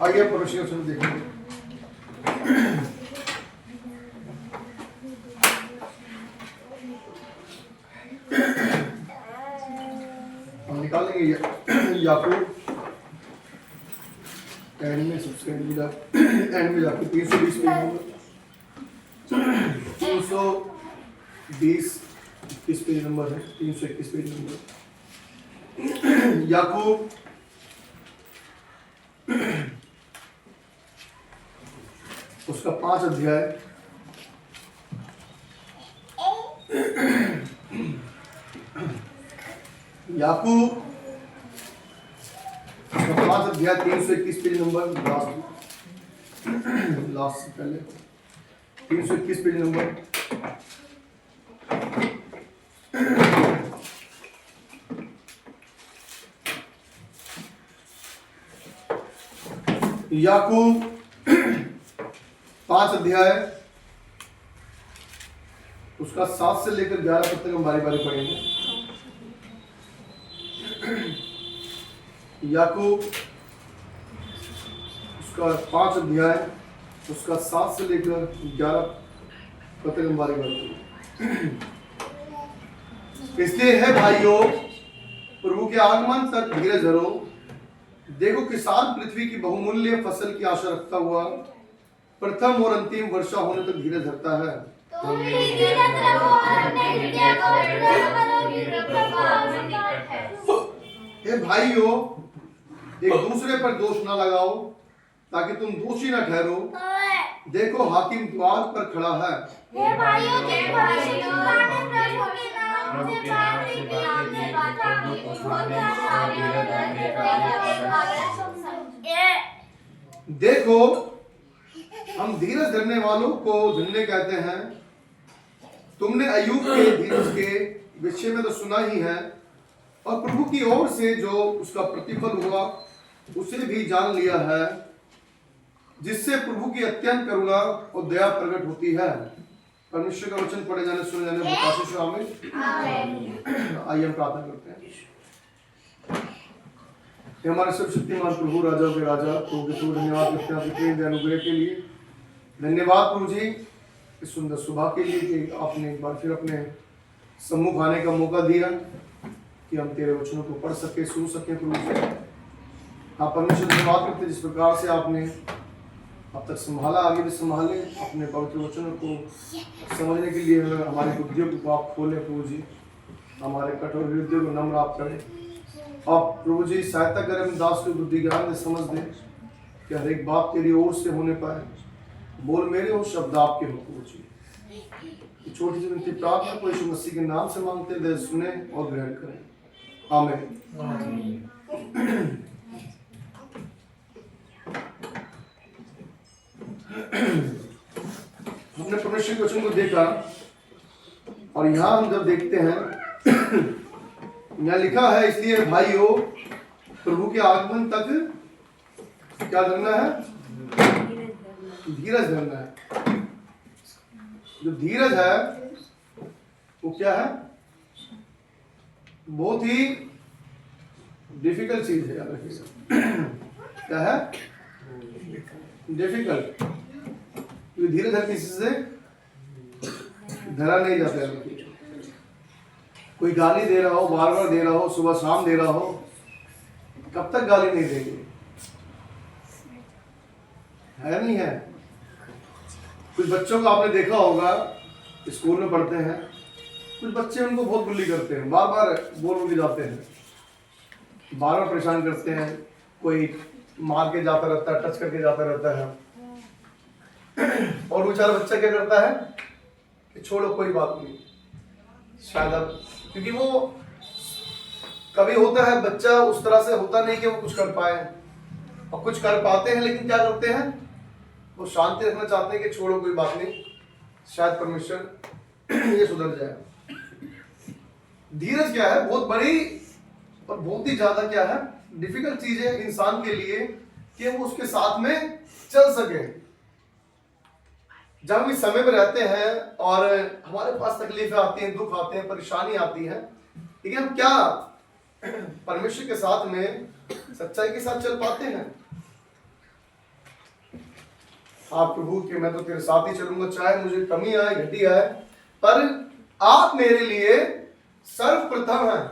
आइए पड़ोसी वचन देखेंगे। हम निकालेंगे याकूब एंड में सबसे एंड में याकूब 320 पेज नंबर 320 21 पेज नंबर है 321 पेज नंबर याकूब उसका 5 अध्याय याकूब उसका 5 अध्याय 321 पेज नंबर लास्ट से पहले 321 पेज नंबर याकूब 5 अध्याय उसका 7 से लेकर 11 तक हम बारी बारी पढ़ेंगे। याकूब उसका 5 अध्याय उसका 7 से लेकर 11 तक हम बारी बारी पढ़ेंगे। इसलिए है भाइयों, प्रभु के आगमन तक धीरज धरो। देखो, किसान पृथ्वी की बहुमूल्य फसल की आशा रखता हुआ प्रथम और अंतिम वर्षा होने तक धीरज धरता है। हे भाइयों, एक दूसरे पर दोष न लगाओ ताकि तुम दोषी न ठहरो। देखो, हाकिम द्वार पर खड़ा है। हे भाइयों, देखो, हम धीरज धरने वालों को धन्य कहते हैं। तुमने अय्यूब के धीरज के विषय में तो सुना ही है, और प्रभु की ओर से जो उसका प्रतिफल हुआ उसे भी जान लिया है, जिससे प्रभु की अत्यंत करुणा और दया प्रकट होती है। परमेश्वर का वचन पढ़े जाने सुने जाने आशीष हो। आमीन। आइए हम प्रार्थना करते हैं। हमारे सब शक्तिमान प्रभु, राजा के राजा, प्रभु धन्यवाद करते हैं आपके अनुग्रह के लिए। धन्यवाद प्रभु जी इस सुंदर सुबह के लिए कि आपने एक बार फिर अपने सम्मुख आने का मौका दिया कि हम तेरे वचनों को पढ़ सके, सुन सके। प्रभु जी आप परमेश्वर धन्यवाद करते जिस प्रकार से आपने अब तक संभाला, आगे भी संभाले। अपने पवित्र वचनों को समझने के लिए हमारे बुद्धियों को आप खोले प्रभु जी, हमारे कठोर हृदय को नम्र आप करें। आप प्रभु जी सहायता करें, अपने दास को बुद्धि ज्ञान में समझ दें कि हर एक बात तेरी ओर से होने पाए। बोल मेरे हो, शब्द आपके हो प्रभु जी। छोटी सी विनती प्रार्थना को यीशु मसीह के नाम से मांगते हैं, सुने और ग्रहण करें। आमीन। हमने परमेश्वर के वचन को देखा, और यहाँ हम जब देखते हैं यहाँ लिखा है, इसलिए भाइयों प्रभु के आगमन तक क्या करना है? धीरज धरना है। जो धीरज है वो क्या है? बहुत ही डिफिकल्ट चीज है। याद रखिएगा, क्या है? डिफिकल्ट। धीरज हर किसी से धरा नहीं जाता है। कोई गाली दे रहा हो, बार बार दे रहा हो, सुबह शाम दे रहा हो, कब तक गाली नहीं देंगे? है नहीं है? कुछ बच्चों को आपने देखा होगा, स्कूल में पढ़ते हैं, कुछ बच्चे उनको बहुत बुली करते हैं, बार बार बोल के जाते हैं, बार बार परेशान करते हैं। कोई मार के जाता रहता है, टच करके जाता रहता है, और बेचारा बच्चा क्या करता है कि छोड़ो कोई बात नहीं, शायद अब, क्योंकि वो कभी होता है बच्चा उस तरह से होता नहीं कि वो कुछ कर पाए, और कुछ कर पाते हैं लेकिन क्या करते हैं, वो शांति रखना चाहते हैं कि छोड़ो कोई बात नहीं, शायद परमेश्वर ये सुधर जाए। धीरज क्या है? बहुत बड़ी और बहुत ही ज्यादा क्या है, डिफिकल्ट चीज है इंसान के लिए कि वो उसके साथ में चल सके। जब हम इस समय में रहते हैं और हमारे पास तकलीफें आती हैं, दुख आते हैं, परेशानी आती है, लेकिन हम क्या परमेश्वर के साथ में सच्चाई के साथ चल पाते हैं? आप प्रभु के मैं तो तेरे साथ ही चलूंगा, चाहे मुझे कमी आए घटी आए, पर आप मेरे लिए सर्वप्रथम हैं।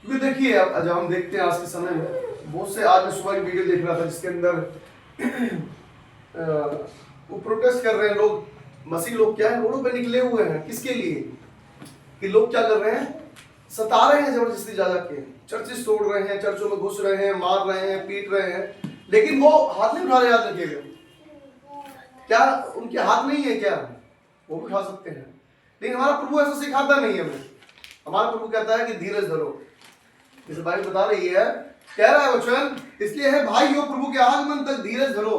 क्योंकि देखिए अब जब हम देखते हैं आज के समय में बहुत से, आज मैं सुबह की वीडियो देख रहा था जिसके अंदर वो प्रोटेस्ट कर रहे हैं लोग, मसीह लोग क्या है, रोडों पे निकले हुए हैं। किसके लिए? कि लोग क्या कर रहे हैं, सता रहे हैं जबरदस्ती जा के, चर्चेस तोड़ रहे हैं, चर्चों में घुस रहे हैं, मार रहे हैं, पीट रहे हैं, लेकिन वो हाथ नहीं उठा रहे। याद रखिएगा, क्या उनके हाथ नहीं है क्या? वो भी उठा सकते हैं, लेकिन हमारा प्रभु ऐसा सिखाता नहीं है हमें। हमारा प्रभु कहता है कि धीरज धरो। जैसे बाइबल बता रही है, कह रहा है वचन, इसलिए है भाइयों प्रभु के आगमन तक धीरज धरो।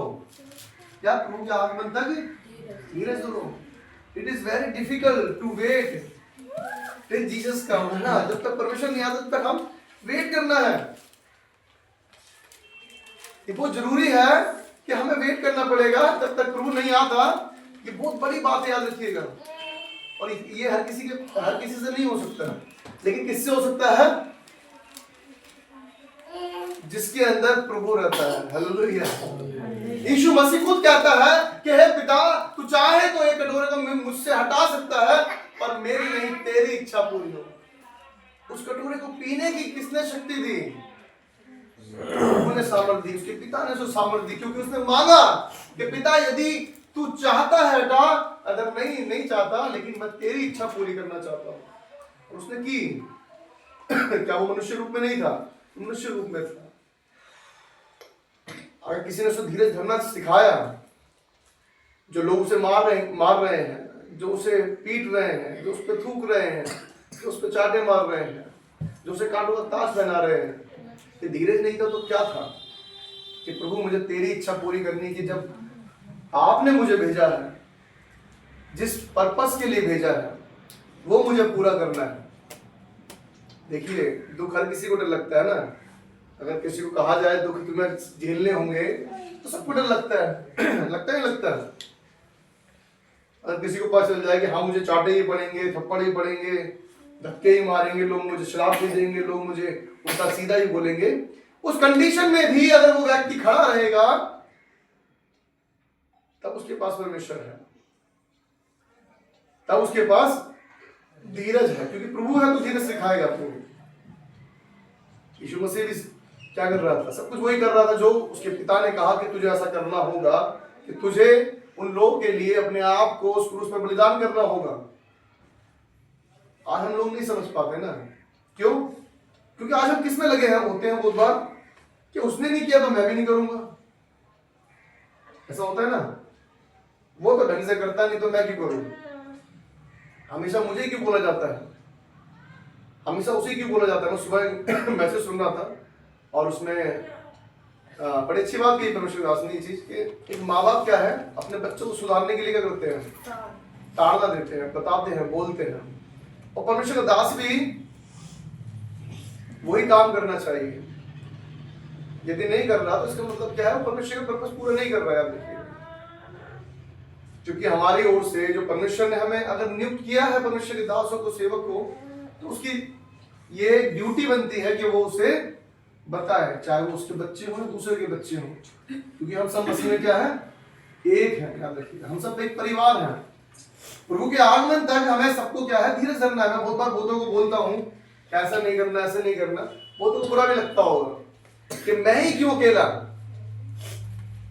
क्या? प्रभु के आगमन तक धीरज धरो। It is very difficult to wait till Jesus come, है ना। जब तक परमेश्वर नहीं आता तब तक हम वेट करना है। ये बहुत जरूरी है कि हमें वेट करना पड़ेगा जब तक प्रभु नहीं आता। ये बहुत बड़ी बात है, याद रखिएगा। और ये हर किसी से नहीं हो सकता, लेकिन किससे हो सकता है? जिसके अंदर प्रभु रहता है। हालेलुया। यीशु मसीह खुद कहता है कि हे पिता, तू चाहे तो एक कटोरे को मुझसे हटा सकता है, पर मेरी नहीं तेरी इच्छा पूरी हो। उस कटोरे को पीने की किसने शक्ति दी? प्रभु ने सामर्थ दी, उसके पिता ने उसको सामर्थ दी, क्योंकि उसने मांगा कि पिता यदि तू चाहता है हटा, अगर नहीं चाहता, लेकिन मैं तेरी इच्छा पूरी करना चाहता हूँ। और उसने की। क्या वो मनुष्य रूप में नहीं था? मनुष्य रूप में था। अगर किसी ने उसको धीरज धरना सिखाया, जो लोग उसे मार रहे हैं, जो उसे पीट रहे हैं, जो उस पर थूक रहे हैं, जो उस पर चाटे मार रहे हैं, जो उसे कांटों का ताज पहना रहे हैं, ये धीरज नहीं था तो क्या था? कि प्रभु मुझे तेरी इच्छा पूरी करनी की, जब आपने मुझे भेजा है, जिस पर्पस के लिए भेजा है, वो मुझे पूरा करना है। देखिए, दुख हर किसी को डर लगता है ना। अगर किसी को कहा जाए दुख तुम्हें झेलने होंगे तो सबको डर लगता है। लगता है, लगता है। अगर किसी को पता चल जाए कि हाँ मुझे चाटे ही पड़ेंगे, थप्पड़ ही पड़ेंगे, धक्के ही मारेंगे, लोग मुझे शराब भी देंगे, लोग मुझे उल्टा सीधा ही बोलेंगे, उस कंडीशन में भी अगर वो व्यक्ति खड़ा रहेगा, तब उसके पास परमेश्वर है, तब उसके पास धीरज है, क्योंकि प्रभु है तो धीरज सिखाएगा प्रभु। यीशु मसीह भी क्या कर रहा था? सब कुछ वही कर रहा था जो उसके पिता ने कहा कि तुझे ऐसा करना होगा, कि तुझे उन लोगों के लिए अपने आप को उस क्रूस पर बलिदान करना होगा। आज हम लोग नहीं समझ पाते ना। क्यों? क्योंकि आज हम किस में लगे हैं होते हैं बहुत बार, कि उसने नहीं किया तो मैं भी नहीं करूंगा। ऐसा होता है ना, वो तो ढंग से करता नहीं तो मैं क्यों करूं? हमेशा मुझे क्यों बोला जाता है? हमेशा उसी क्यों बोला जाता है? मैं सुबह मैसेज सुन रहा था और उसमें बड़ी अच्छी बात की परमेश्वर दास ने, ये चीज कि एक माँ बाप क्या है, अपने बच्चों को सुधारने के लिए क्या करते हैं? ताड़ना देते हैं, बताते हैं, बोलते हैं। और परमेश्वर दास भी वही काम करना चाहिए। यदि नहीं कर रहा तो इसका मतलब क्या है? परमेश्वर का पर्पस पूरा नहीं कर रहा है। देखिए, क्योंकि हमारी ओर से जो परमेश्वर ने हमें अगर नियुक्त किया है परमेश्वर के दासों को, सेवक को, तो उसकी ये ड्यूटी बनती है कि वो उसे बताए, चाहे वो उसके बच्चे हों, दूसरे के बच्चे हों, क्योंकि हम सब मसीह में क्या है? एक है। याद रखिए, हम सब एक परिवार हैं। प्रभु के आगमन तक हमें सबको क्या है? धीरज धरना है। मैं बहुत बार बहुतों को बोलता हूँ ऐसा नहीं करना, ऐसा नहीं करना। बहुतों को बुरा भी लगता होगा कि मैं ही क्यों अकेला।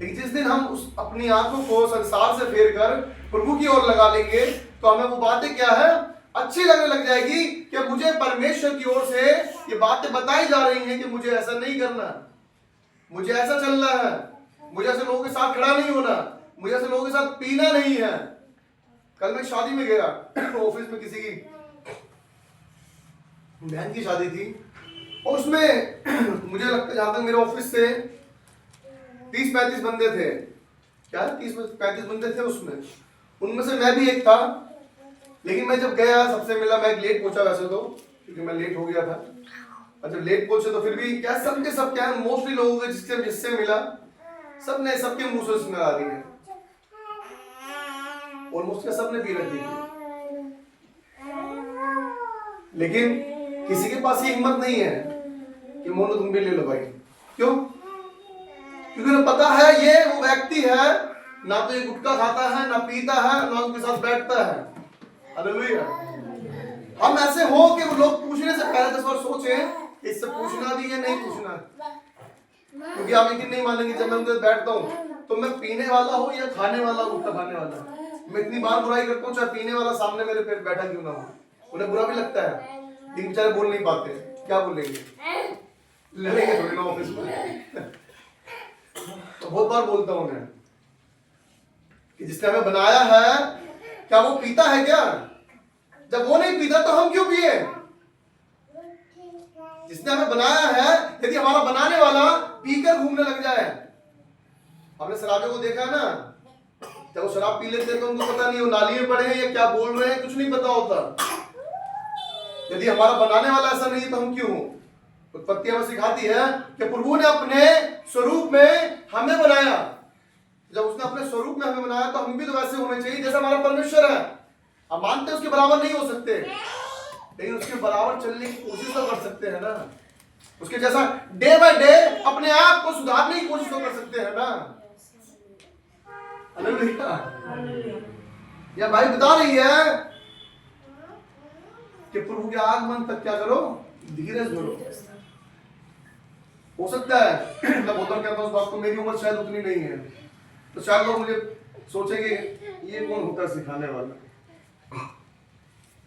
लेकिन जिस दिन हम उस अपनी आंखों को संसार से फेर कर प्रभु की ओर लगा लेंगे, तो हमें वो बातें क्या है? अच्छी लगने लग जाएगी कि मुझे परमेश्वर की ओर से ये बातें बताई जा रही हैं कि मुझे ऐसा नहीं करना, मुझे ऐसा चलना है, मुझे ऐसे लोगों के साथ खड़ा नहीं होना, मुझे ऐसे लोगों के साथ पीना नहीं है। कल मैं शादी में गया, ऑफिस में किसी की बहन की शादी थी, और उसमें मुझे लगता है जहां तक मेरे ऑफिस से 30-35 बंदे थे। क्या 30-35 बंदे थे उसमें, उनमें से मैं भी एक था। लेकिन मैं जब गया, सबसे मिला, मैं लेट पहुंचा वैसे तो, क्योंकि मैं लेट हो गया था। और जब लेट पहुंचे तो फिर भी क्या सबके सब क्या मोस्टली लोगों के जिससे मिला, सबने सबके मुंह से स्मेल आ रही है, ऑलमोस्ट क्या सबने पी रखी थी। लेकिन किसी के पास ये हिम्मत नहीं है कि मोनू तुम भी ले लो भाई। क्यों? क्योंकि उन्हें पता है ये वो व्यक्ति है, ना तो ये गुटखा खाता है, ना पीता है, ना उनके साथ बैठता है। हालेलुया। हम ऐसे हो कि वो लोग पूछने से पहले 10 बार सोचे इससे पूछना भी है नहीं पूछना। क्योंकि आप यकीन नहीं मानेंगे, जब मैं उनके साथ बैठता हूँ तो मैं पीने वाला हूँ या खाने वाला हूँ, गुटखा खाने वाला, मैं इतनी बार बुराई करता हूँ, चाहे पीने वाला सामने मेरे पे बैठा क्यों ना हो। उन्हें बुरा भी लगता है, लेकिन बेचारे बोल नहीं पाते। क्या बोलेंगे? लड़ेंगे थोड़ी ना ऑफिस में। तो बहुत बार बोलता हूँ मैं कि जिसने हमें बनाया है, क्या वो पीता है क्या? जब वो नहीं पीता तो हम क्यों पिए? जिसने हमें बनाया है, यदि हमारा बनाने वाला पीकर घूमने लग जाए। हमने शराबियों को देखा है ना, जब वो शराब पी लेते हैं तो उनको पता नहीं वो नाली में पड़े हैं या क्या बोल रहे हैं, कुछ नहीं पता होता। यदि हमारा बनाने वाला ऐसा नहीं तो हम क्यों? उत्पत्ति हमें सिखाती है कि प्रभु ने अपने स्वरूप में हमें बनाया। जब उसने अपने स्वरूप में हमें बनाया तो हम भी तो वैसे होने चाहिए जैसा हमारा परमेश्वर है। हम मानते हैं उसके बराबर नहीं हो सकते, लेकिन उसके बराबर चलने की कोशिश तो कर सकते हैं ना। उसके जैसा डे बाय डे अपने आप को सुधारने की कोशिश तो कर सकते हैं ना। हालेलुया। यह भाई बता रही है कि प्रभु के आगमन तक क्या करो? धीरज धरो। हो सकता है मैं बहुत बार कहता हूँ उस बात को, मेरी उम्र शायद उतनी नहीं है, तो शायद लोग मुझे सोचेंगे ये कौन होता है सिखाने वाला।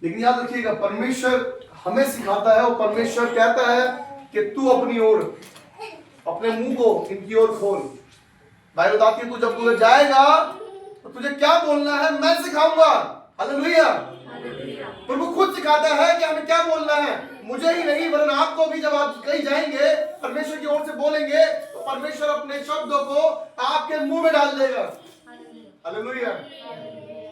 लेकिन याद रखिएगा, परमेश्वर हमें सिखाता है और परमेश्वर कहता है कि तू अपनी ओर, अपने मुंह को इनकी ओर खोल। बाइबल बताती है तू जब तू जाएगा तो तुझे क्या बोलना है मैं सिखाऊंगा। हालेलुया। प्रभु खुद सिखाता है कि हमें क्या बोलना है। मुझे ही नहीं वरन आपको भी जब आप कहीं जाएंगे परमेश्वर की ओर से बोलेंगे तो परमेश्वर अपने शब्दों को आपके मुंह में डाल देगा। हालेलुया।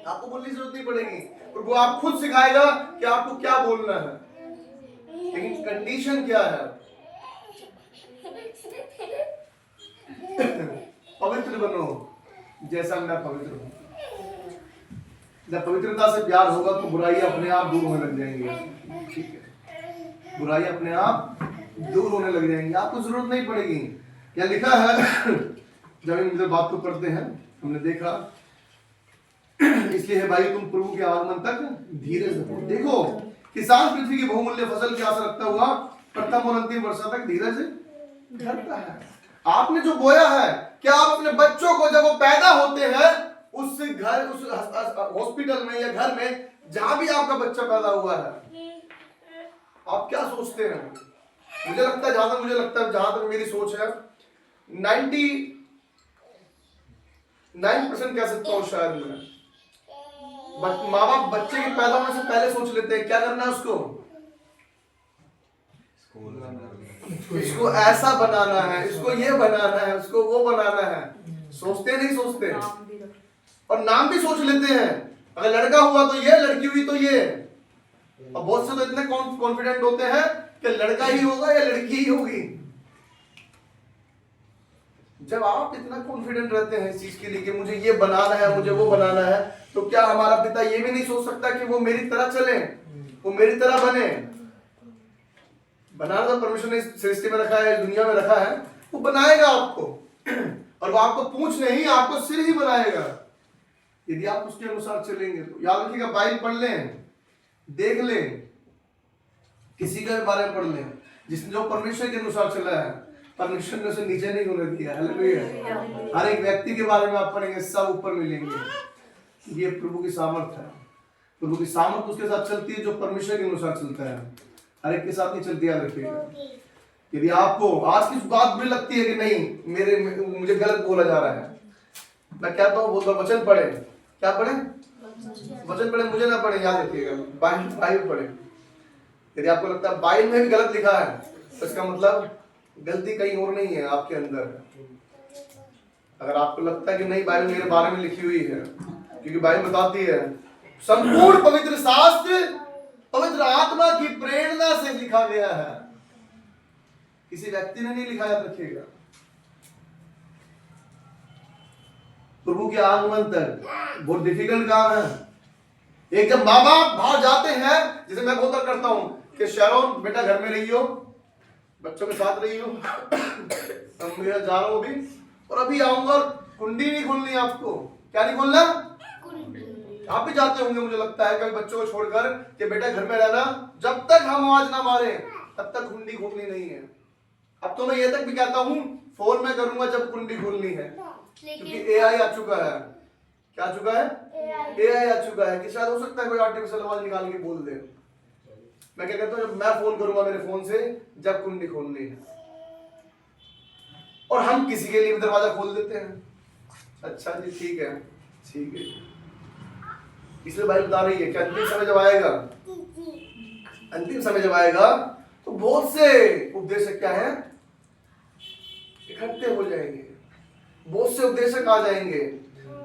आपको बोलने की जरूरत नहीं पड़ेगी, प्रभु आप खुद सिखाएगा कि आपको क्या बोलना है। लेकिन कंडीशन क्या है? पवित्र बनो जैसा मैं पवित्र हूं। जब पवित्रता से प्यार होगा तो बुराई अपने आप दूर होने लग जाएंगी। ठीक है, बुराई अपने आप दूर होने लग जाएंगी, आपको जरूरत नहीं पड़ेगी। क्या लिखा है जब हम बात को पढ़ते हैं, हमने देखा इसलिए है भाई तुम प्रभु के आगमन तक धीरज रखो। देखो किसान पृथ्वी की बहुमूल्य फसल की आशा रखता हुआ प्रथम और अंतिम वर्षा तक धीरज धरता है। आपने जो बोया है, क्या आप अपने बच्चों को जब वो पैदा होते हैं उस घर, उस हॉस्पिटल में या घर में जहां भी आपका बच्चा पैदा हुआ है, आप क्या सोचते हैं? मुझे लगता है, जहां तक मेरी सोच है, 99% कह सकता हूं शायद मैं, माँ बाप बच्चे के पैदा होने से पहले सोच लेते हैं क्या करना है उसको, इसको ऐसा बनाना है, इसको ये बनाना है, उसको वो बनाना है। सोचते नहीं सोचते? और नाम भी सोच लेते हैं, अगर लड़का हुआ तो ये, लड़की हुई तो ये। और बहुत से तो इतने कॉन्फिडेंट होते हैं कि लड़का ही होगा या लड़की ही होगी। जब आप इतना कॉन्फिडेंट रहते हैं इस चीज के लिए कि मुझे ये बनाना है, मुझे वो बनाना है, तो क्या हमारा पिता ये भी नहीं सोच सकता कि वो मेरी तरह चले, वो मेरी तरह बने? बनाना तो परमेश्वर ने सृष्टि में रखा है, दुनिया में रखा है, वो बनाएगा आपको। और वो आपको पूंछ नहीं, आपको सिर ही बनाएगा यदि आप उसके अनुसार चलेंगे तो। याद रखिएगा, बाइबल पढ़ लें, देख लें, किसी के बारे में पढ़ लें जिसने जो परमेश्वर के अनुसार चला है, परमेश्वर ने उसे नीचे नहीं होने दिया। हालेलुया। हर एक व्यक्ति के बारे में आप पढ़ेंगे, सब ऊपर मिलेंगे। ये प्रभु की सामर्थ है। प्रभु की सामर्थ उसके साथ चलती है जो परमेश्वर के अनुसार चलता है, हर एक के साथ नहीं चलती। याद रखिएगा, यदि आपको आज की बात भी लगती है कि नहीं मुझे गलत बोला जा रहा है, मैं कहता हूँ बहुत बार वचन पढ़े। क्या पढ़े? वचन पढ़े, मुझे ना पढ़े। याद रखिएगा, बाइबल पढ़े। यदि आपको लगता है बाइबल में भी गलत लिखा है तो इसका मतलब गलती कहीं और नहीं है, आपके अंदर है। अगर आपको लगता है कि नहीं बाइबल मेरे बारे में लिखी हुई है, क्योंकि बाइबल बताती है संपूर्ण पवित्र शास्त्र पवित्र आत्मा की प्रेरणा से लिखा गया है, किसी व्यक्ति ने नहीं लिखा। याद रखिएगा, प्रभु के आगमन तक बहुत डिफिकल्ट काम है। एक जब माँ बाप बाहर जाते हैं, जैसे मैं बहुत करता हूं कि शैरोन बेटा घर में रहियो, बच्चों के साथ रही हूँ। मैं जा रहा हूँ अभी, और अभी आऊंगा। कुंडी नहीं खोलनी आपको। क्या नहीं खोलना? आप भी जाते होंगे मुझे लगता है कभी बच्चों को छोड़कर कि बेटा घर में रहना, जब तक हम आवाज ना मारे तब तक कुंडी खोलनी नहीं है। अब तो मैं ये तक भी कहता हूँ फोन में करूंगा जब कुंडी खोलनी है, क्योंकि एआई आ चुका है। क्या आ चुका है? एआई आ चुका है कि शायद हो सकता है कोई आर्टिफिशियल आवाज निकाल के बोल दे। मैं क्या कहता हूँ, जब मैं फोन करूंगा मेरे फोन से जब कुंडी खोलनी है, और हम किसी के लिए भी दरवाजा खोल देते हैं। अच्छा जी, ठीक है, ठीक है। इसलिए भाई बता रही है कि अंतिम समय जब आएगा, अंतिम समय जब आएगा तो बहुत से उपदेशक क्या है, इकट्ठे हो जाएंगे। बहुत से उपदेशक आ जाएंगे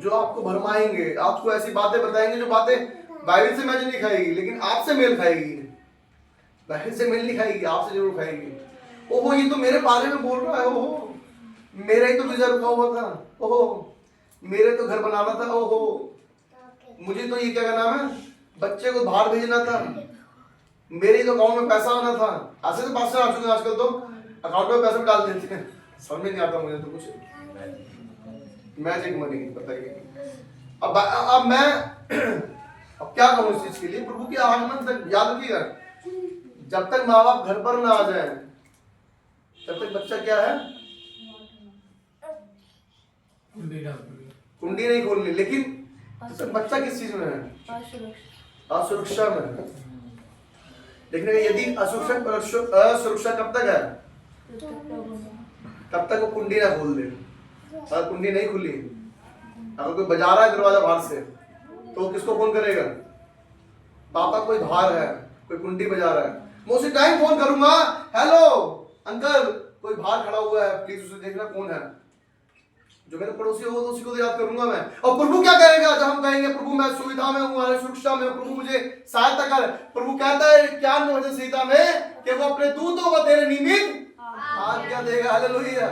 जो आपको भरमाएंगे, आपको ऐसी बातें बताएंगे जो बातें बाइबल से मैच नहीं खाएगी, लेकिन आपसे मेल खाएगी। बाइबल से मेल नहीं खाएगी, आपसे जरूर खाएगी। ओहो, ये तो मेरे बारे में बोल रहा है। ओहो, मेरा ही तो वीजा रुका हुआ था। ओहो, मेरे तो घर बनाना था। ओहो, मुझे तो ये क्या नाम है, बच्चे को बाहर भेजना था, मेरे तो अकाउंट में पैसा आना था। ऐसे तो पास आ चुके हैं आजकल, तो अकाउंट में पैसा डाल देते हैं। समझ नहीं आता मुझे तो कुछ, मैजिक मनी बताइए। अब मैं अब क्या कहूँ इस चीज के लिए? प्रभु के आगमन तक याद रखिएगा, जब तक माँ बाप घर पर ना आ जाए तब तक बच्चा क्या है, कुंडी नहीं खोलनी। लेकिन तो बच्चा किस चीज में है? असुरक्षा में है। देखने का यदि असुरक्षा कब तक है, तब तक वो कुंडी ना खोल दे। अगर कुंडी नहीं खुली, अगर कोई बजा रहा है दरवाजा बाहर से, तो किसको फोन करेगा? पापा कोई बाहर है, कोई कुंडी बजा रहा है, मैं उसी टाइम फोन करूंगा, हेलो अंकल, कोई बाहर खड़ा हुआ है, प्लीज उसे देखना कौन है। जो मेरे पड़ोसी होगा तो उसी को याद करूंगा मैं। और प्रभु क्या करेगा जब हम कहेंगे प्रभु मैं सुविधा में हूँ, सुरक्षा में, प्रभु मुझे सहायता कर। प्रभु कहता है 91 वचन संहिता में कि वो अपने दूतों को तेरे निमित्त आज्ञा देगा। हालेलुया।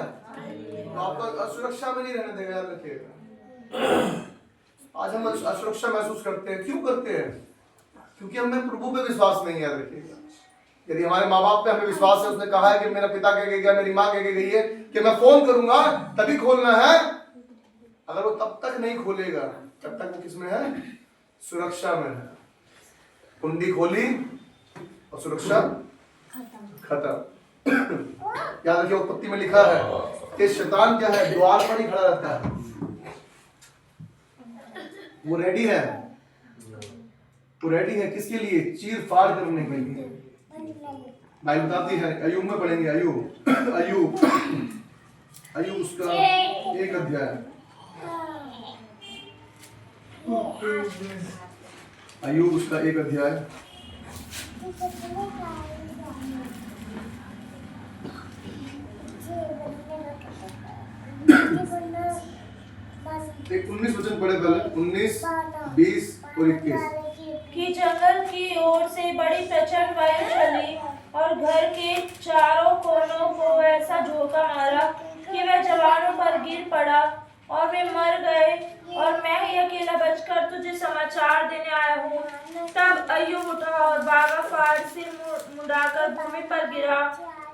आपको असुरक्षा में नहीं रहने देगा, याद रखिएगा। आज हम असुरक्षा महसूस करते हैं, क्यों करते हैं? क्योंकि हमें प्रभु पे विश्वास नहीं है। याद रखिएगा, यदि हमारे माँ बाप पे हमें विश्वास है, उसने कहा है कि मेरा पिता कह के गया, मेरी माँ कह के गई है कि मैं फोन करूंगा तभी खोलना है, अगर वो तब तक नहीं खोलेगा तब तक वो किसमें है? सुरक्षा में है। कुंडी खोली और सुरक्षा खत्म। याद रखिए, उत्पत्ति में लिखा है कि शैतान क्या है, द्वार पर ही खड़ा रहता है, वो रेडी है। वो रेडी है किसके लिए? चीर फाड़ करने के लिए। बाइबल बताती है, अय्यूब में पढ़ेंगे, अय्यूब उसका 1 अध्याय, अय्यूब उसका 1 अध्याय, एक 19 वचन पढ़े पहले, 19, 20 और 21। कि जंगल की ओर से बड़ी प्रचंड वायु चली और घर के चारों कोनों को ऐसा झोंका मारा कि वह जवानों पर गिर पड़ा और वे मर गए, और मैं ही अकेला बचकर तुझे समाचार देने आया हूँ। तब अय्यूब उठा और बागा फाड़ सिर मुड़ाकर भूमि पर गिरा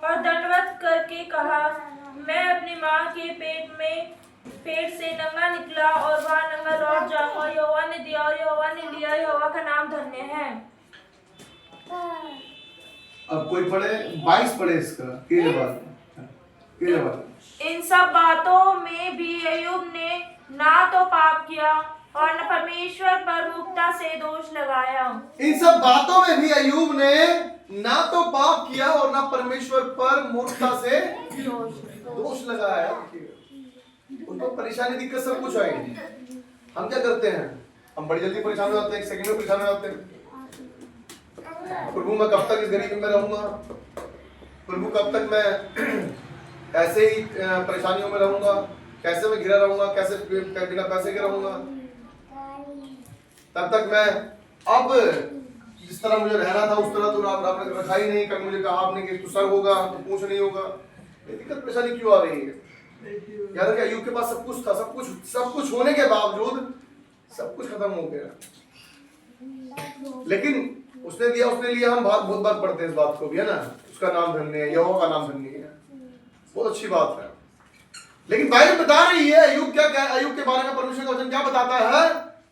और दंडवत करके कहा, मैं अपनी माँ के पेट से नंगा निकला और वहाँ नंगा लौट जाऊंगा। यहोवा ने दिया और यहोवा ने लिया, यहोवा का नाम धन्य है। अब कोई पढ़े 22 पढ़े इसका इन सब बातों में भी अय्यूब ने ना तो पाप किया और न परमेश्वर पर मूर्खता से दोष लगाया। इन सब बातों में भी अय्यूब ने ना तो पाप किया और ना परमेश्वर पर मूर्खता से दोष लगाया। उनको परेशानी दिक्कत सब कुछ आएगी। हम क्या करते हैं? हम बड़ी जल्दी परेशान हो जाते हैं, 1 सेकंड में परेशान हो जाते हैं। प्रभु मैं कब तक इस गरीबी में रहूंगा? प्रभु कब तक मैं ऐसे ही परेशानियों में रहूंगा? कैसे मैं घिरा रहूंगा? कैसे बिना पैसे के रहूंगा? तब तक मैं अब जिस तरह मुझे रहना था उस तरह तो आपने रखा ही नहीं। कभी मुझे कहा आपने कि तू सर होगा तो पूछ नहीं होगा। ये दिक्कत परेशानी क्यों आ रही है? याद रखिए, अय्यूब के पास सब कुछ था, सब कुछ होने के बावजूद सब कुछ खत्म हो गया, लेकिन उसने दिया, उसने लिया, हम बहुत बार पढ़ते हैं इस बात को भी, है ना। उसका नाम धन्य है, यहोवा का नाम धन्य है, बहुत अच्छी बात है। लेकिन बाइबल बता रही है अय्यूब अय्यूब के बारे में परमेश्वर का वचन क्या बताता है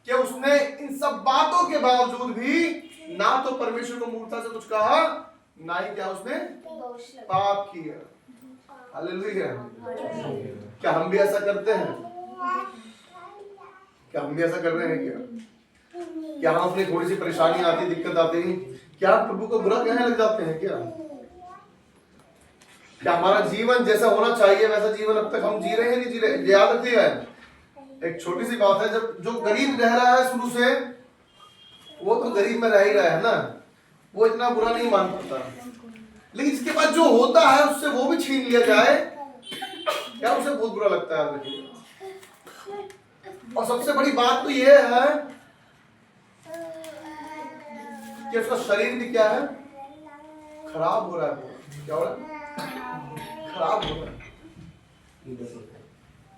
कि उसने इन सब बातों के बावजूद भी ना तो परमेश्वर को मूर्खता से कुछ कहा, ना ही क्या उसने पाप किया। हालेलुया। क्या हम भी ऐसा करते हैं? क्या हम भी ऐसा कर रहे हैं? क्या हम अपनी थोड़ी सी परेशानी आती, दिक्कत आती, क्या हम प्रभु को बुरा कहने लग जाते हैं? क्या हमारा जीवन जैसा होना चाहिए वैसा जीवन अब तक हम जी रहे हैं, नहीं जी रहे? याद रखिएगा, एक छोटी सी बात है, जब जो गरीब रह रहा है शुरू से, वो तो गरीब में रह ही रहा है ना, वो इतना बुरा नहीं मान पाता। लेकिन इसके बाद जो होता है उससे वो भी छीन लिया जाए, क्या उसे बहुत बुरा लगता है। और सबसे बड़ी बात तो ये है कि उसका शरीर भी क्या है, खराब हो रहा है। क्या हो रहा है? खराब हो रहा है।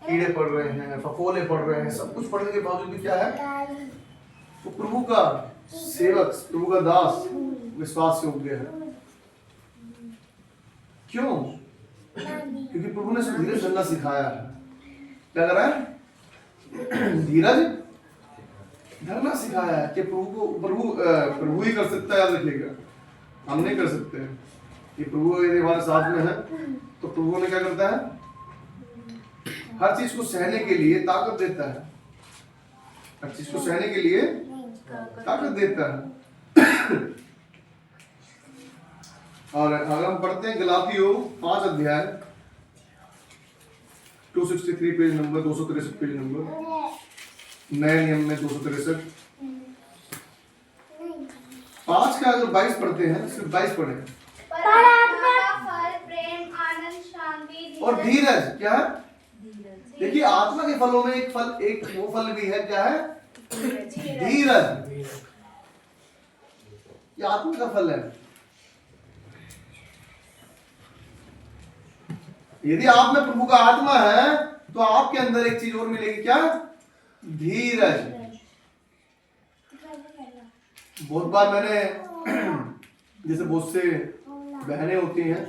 कीड़े पड़ रहे हैं, फफोले पड़ रहे हैं, सब कुछ पड़ने के बावजूद भी क्या है, वो प्रभु का सेवक, प्रभु का दास विश्वास योग्य है। क्यों? क्योंकि प्रभु ने उसे धीरज धरना सिखाया है। क्या कर रहा है? धीरज धरना सिखाया है कि प्रभु ही कर सकता है। याद रखिएगा, हम नहीं कर सकते। ये प्रभु यदि हमारे साथ में है तो प्रभु ने क्या करता है, हर चीज को सहने के लिए ताकत देता है, हर चीज को सहने के लिए ताकत देता है। और अगर हम पढ़ते हैं गलातियों 5 अध्याय 263 पेज नंबर, 263 पेज नंबर, नए नियम में 263, 5 का अगर 22 पढ़ते हैं, सिर्फ 22 पढ़े, और धीरज। क्या है? देखिए, आत्मा के फलों में एक वो फल भी है, क्या है? धीरज। ये आत्मा का फल है। यदि आप में प्रभु का आत्मा है तो आपके अंदर एक चीज और मिलेगी, क्या? धीरज। बहुत बार मैंने जैसे बहुत से बहनें होती हैं,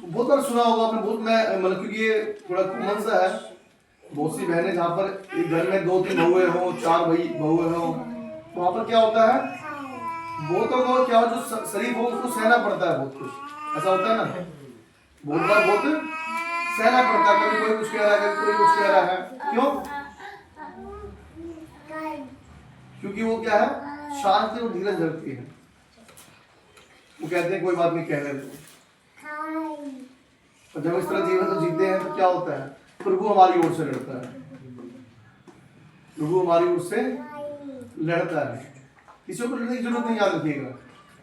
बहुत बार सुना होगा आपने, बहुत मैं मतलब क्योंकि ये थोड़ा कॉमन सा है, बहुत सी बहनें जहाँ पर एक घर में 2-3 बहुएं हो, 4 बहुएं हो, तो वहाँ पर क्या होता है, बहुतों को क्या हो, जो शरीफ हो उसको सहना पड़ता है, बहुत कुछ ऐसा होता है ना, बहुत बार बहुत सहना पड़ता है। कभी कोई कुछ कह रहा है, कभी कोई कुछ कह रहा है। क्यों? क्योंकि वो क्या है, शांति और धीरज धरती है। वो कहते हैं कोई बात नहीं, कहने दो। और जब इस तरह जीवन तो जीते हैं तो क्या होता है, प्रभु हमारी ओर से लड़ता है, प्रभु हमारी ओर से लड़ता है। किसी को लड़ने की जरूरत नहीं, याद रखिएगा,